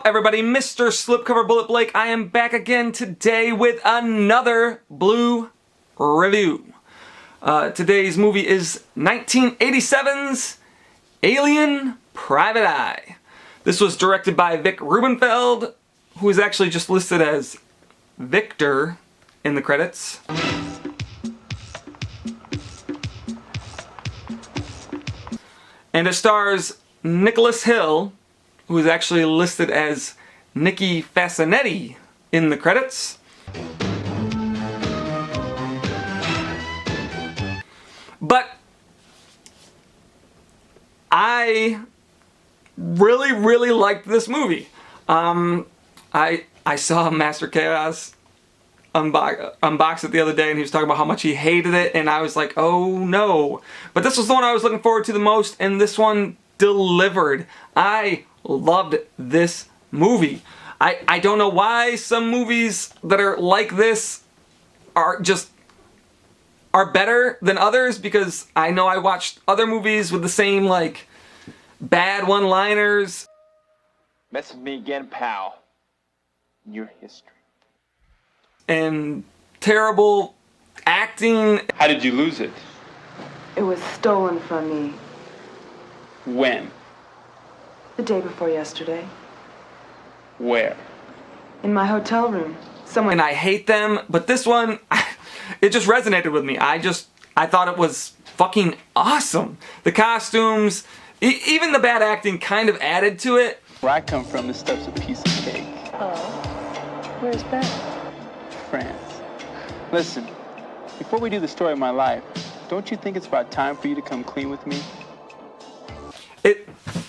everybody? Mr. Slipcover Bullet Blake. I am back again today with another Blue Review. Today's movie is 1987's Alien Private Eye. This was directed by Vic Rubenfeld, who is actually just listed as Victor in the credits. And it stars Nicholas Hill, who is actually listed as Nicky Fascinetti in the credits. But I really liked this movie. I saw Master Chaos unbox it the other day, and he was talking about how much he hated it, and I was like, oh no. But this was the one I was looking forward to the most, and this one delivered. I loved this movie. I don't know why some movies that are like this are better than others, because I know I watched other movies with the same like bad one-liners. Mess with me again, pal. Your history. And terrible acting. How did you lose it? It was stolen from me When? the day before yesterday. Where? In my hotel room. And I hate them, but this one, it just resonated with me. I thought it was fucking awesome. The costumes, even the bad acting kind of added to it. Where I come from, this stuff's a piece of cake. Oh. Where's that? France. Listen, before we do the story of my life, don't you think it's about time for you to come clean with me?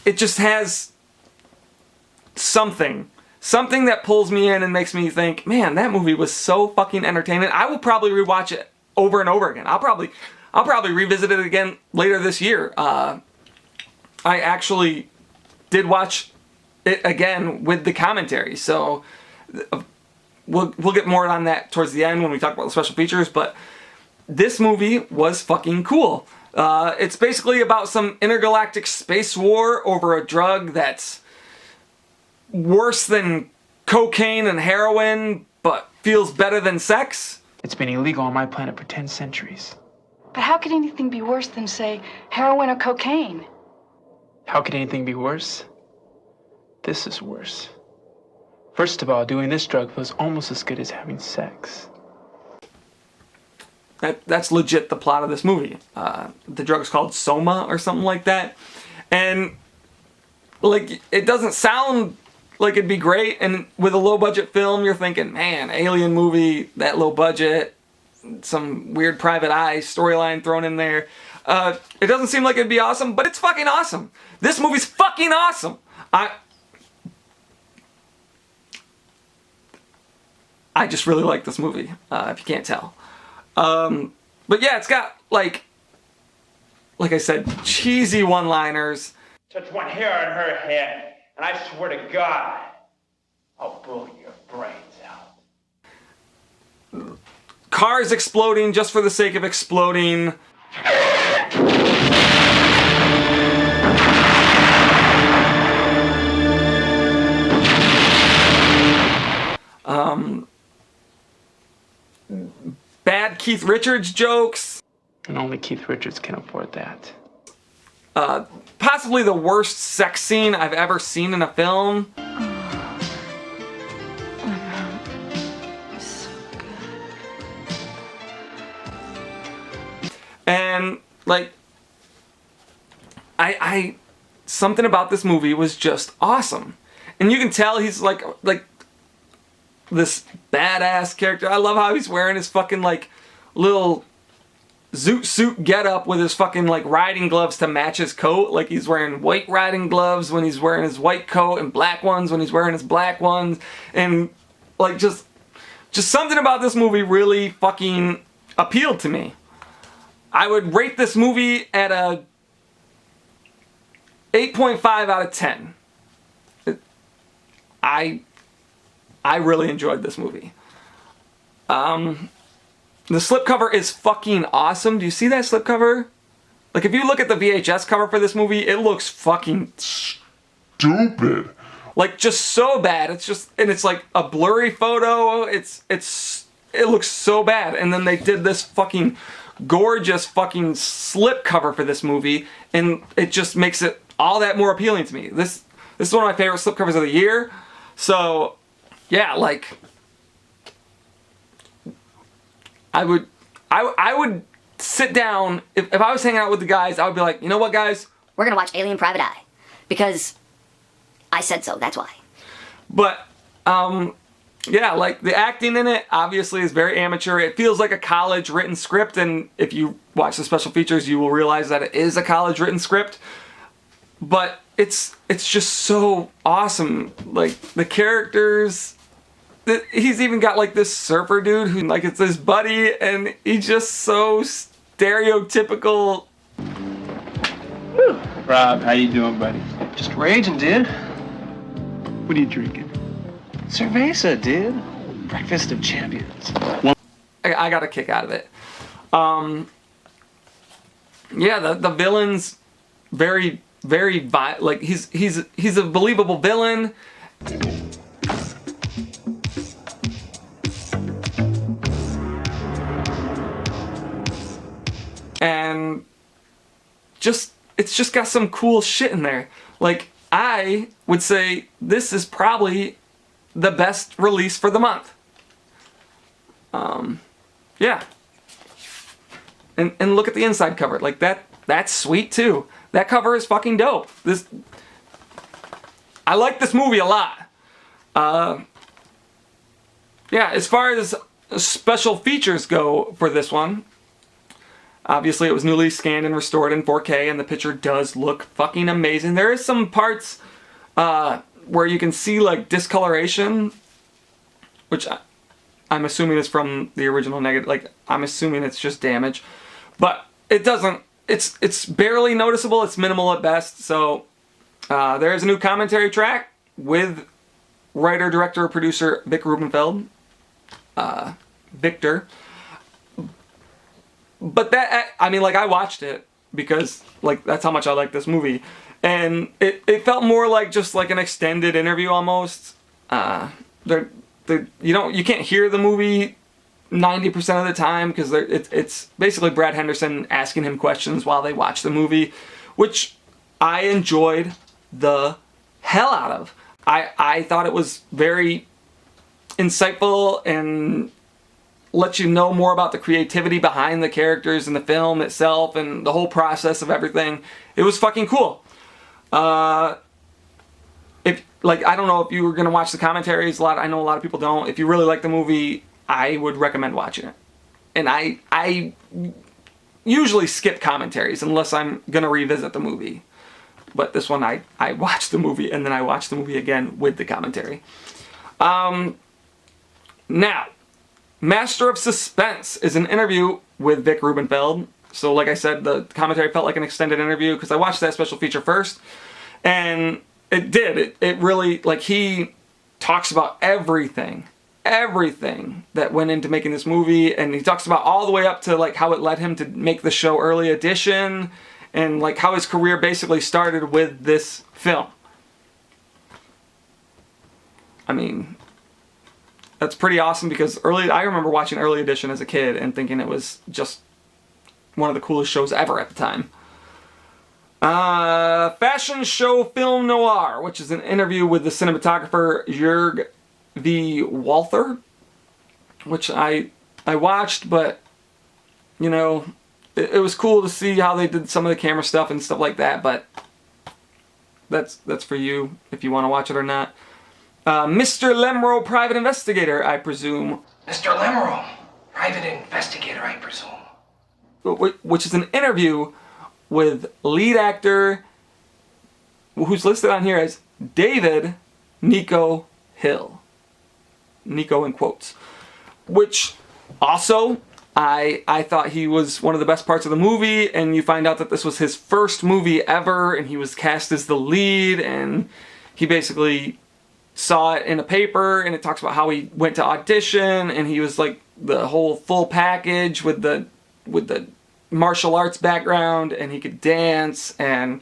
It just has something that pulls me in and makes me think, man, that movie was so fucking entertaining. I will probably rewatch it over and over again. I'll probably revisit it again later this year. I actually did watch it again with the commentary, so we'll get more on that towards the end when we talk about the special features. But this movie was fucking cool. It's basically about some intergalactic space war over a drug that's worse than cocaine and heroin, but feels better than sex. It's been illegal on my planet for 10 centuries. But how could anything be worse than, say, heroin or cocaine? How could anything be worse? This is worse. First of all, doing this drug feels almost as good as having sex. That's legit the plot of this movie. The drug's called Soma or something like that. And like, it doesn't sound like it'd be great, and with a low budget film you're thinking, man, alien movie, that low budget, some weird private eye storyline thrown in there. It doesn't seem like it'd be awesome, but it's fucking awesome. This movie's fucking awesome. I just really like this movie, if you can't tell. But yeah, it's got like I said, cheesy one-liners. Touch one hair on her head, and I swear to God, I'll blow your brains out. Cars exploding just for the sake of exploding. Bad Keith Richards jokes. And only Keith Richards can afford that. Possibly the worst sex scene I've ever seen in a film. And like, I something about this movie was just awesome. And you can tell he's like this badass character. I love how he's wearing his fucking like little zoot suit getup with his fucking like riding gloves to match his coat. Like he's wearing white riding gloves when he's wearing his white coat, and black ones when he's wearing his black ones. And like just something about this movie really fucking appealed to me. I would rate this movie at a 8.5 out of 10. I really enjoyed this movie. The slipcover is fucking awesome. Do you see that slipcover? Like, if you look at the VHS cover for this movie, it looks fucking stupid. like just so bad. It's just, and it's like a blurry photo. It looks so bad. And then they did this fucking gorgeous fucking slip cover for this movie, and it just makes it all that more appealing to me. This is one of my favorite slip covers of the year. So yeah, like I would sit down if I was hanging out with the guys. I would be like, you know what, guys, We're gonna watch Alien Private Eye. Because I said so, that's why. but yeah, like the acting in it obviously is very amateur. It feels like a college written script, and if you watch the special features, you will realize that it is a college written script. But it's just so awesome. Like the characters, he's even got like this surfer dude who like it's his buddy, and he's just so stereotypical. Rob, how you doing, buddy? Just raging, dude. What are you drinking? Cerveza, dude. Breakfast of champions. I got a kick out of it. Yeah, the villain's very like he's a believable villain. And it's just got some cool shit in there. Like, I would say this is probably the best release for the month. Yeah. And look at the inside cover. Like that's sweet too. That cover is fucking dope. I like this movie a lot. Yeah, as far as special features go for this one, obviously it was newly scanned and restored in 4K, and the picture does look fucking amazing. There is some parts where you can see like discoloration, which I'm assuming is from the original negative. Like, I'm assuming it's just damage, but it doesn't. It's barely noticeable. It's minimal at best. So there is a new commentary track with writer, director, producer Vic Rubenfeld, Victor. But that, I mean, like, I watched it because, like, that's how much I like this movie. And it felt more like just, like, an extended interview almost. You can't hear the movie 90% of the time because it's basically Brad Henderson asking him questions while they watch the movie, which I enjoyed the hell out of. I thought it was very insightful and let you know more about the creativity behind the characters in the film itself and the whole process of everything. It was fucking cool. If, like, I don't know if you were gonna watch the commentaries. I know a lot of people don't. If you really like the movie, I would recommend watching it. And I usually skip commentaries unless I'm gonna revisit the movie. But this one, I watched the movie and then I watched the movie again with the commentary. Now, Master of Suspense is an interview with Vic Rubenfeld. So like I said, the commentary felt like an extended interview because I watched that special feature first. And it did. It really, like, he talks about everything that went into making this movie. And he talks about all the way up to, like, how it led him to make the show Early Edition. And, like, how his career basically started with this film. I mean, that's pretty awesome because I remember watching Early Edition as a kid and thinking it was just one of the coolest shows ever at the time. Fashion Show Film Noir, which is an interview with the cinematographer Jörg V. Walther, which I watched, but, you know, it was cool to see how they did some of the camera stuff and stuff like that, but that's for you if you want to watch it or not. Mr. Lemro, Private Investigator, I presume. Mr. Lemro, private investigator, I presume. Which is an interview with lead actor who's listed on here as David Nico Hill. Nico in quotes. Which also, I thought he was one of the best parts of the movie, and you find out that this was his first movie ever, and he was cast as the lead, and he basically saw it in a paper, and it talks about how he went to audition, and he was like the whole full package with the martial arts background, and he could dance, and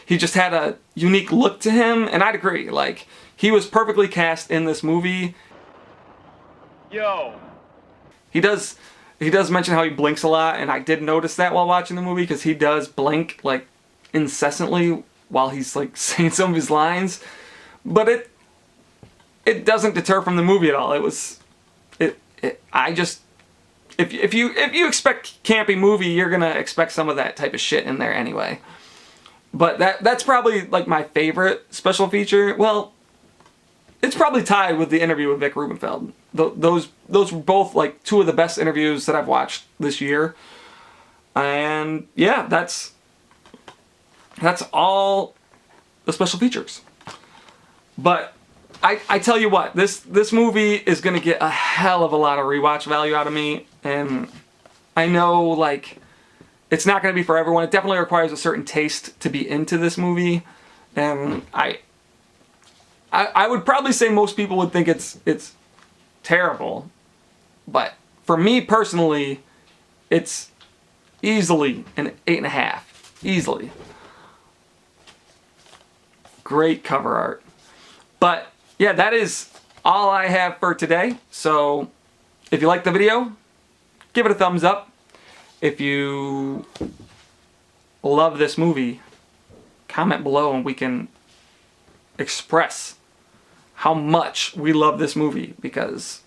he just had a unique look to him. And I'd agree, like, he was perfectly cast in this movie. Yo. He does mention how he blinks a lot, and I did notice that while watching the movie, because he does blink like incessantly while he's like saying some of his lines. But it doesn't deter from the movie at all. If you expect campy movie, you're gonna expect some of that type of shit in there anyway. But that's probably like my favorite special feature. Well, it's probably tied with the interview with Vic Rubenfeld. Those were both like two of the best interviews that I've watched this year. And yeah, that's all the special features. But I tell you what, this movie is gonna get a hell of a lot of rewatch value out of me, and I know like it's not gonna be for everyone. It definitely requires a certain taste to be into this movie, and I would probably say most people would think it's terrible, but for me personally, it's easily an 8.5. Easily. Great cover art. But yeah, that is all I have for today. So if you liked the video, give it a thumbs up. If you love this movie, comment below and we can express how much we love this movie, because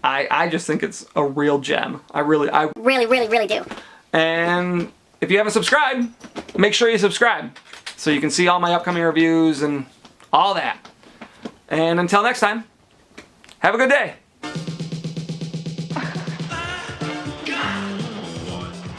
I just think it's a real gem. I really do. And if you haven't subscribed, make sure you subscribe so you can see all my upcoming reviews and all that. And until next time, have a good day.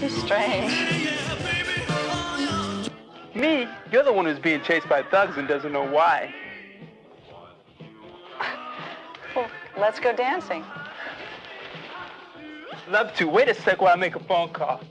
He's strange. Me? You're the one who's being chased by thugs and doesn't know why. Well, let's go dancing. Love to. Wait a sec while I make a phone call.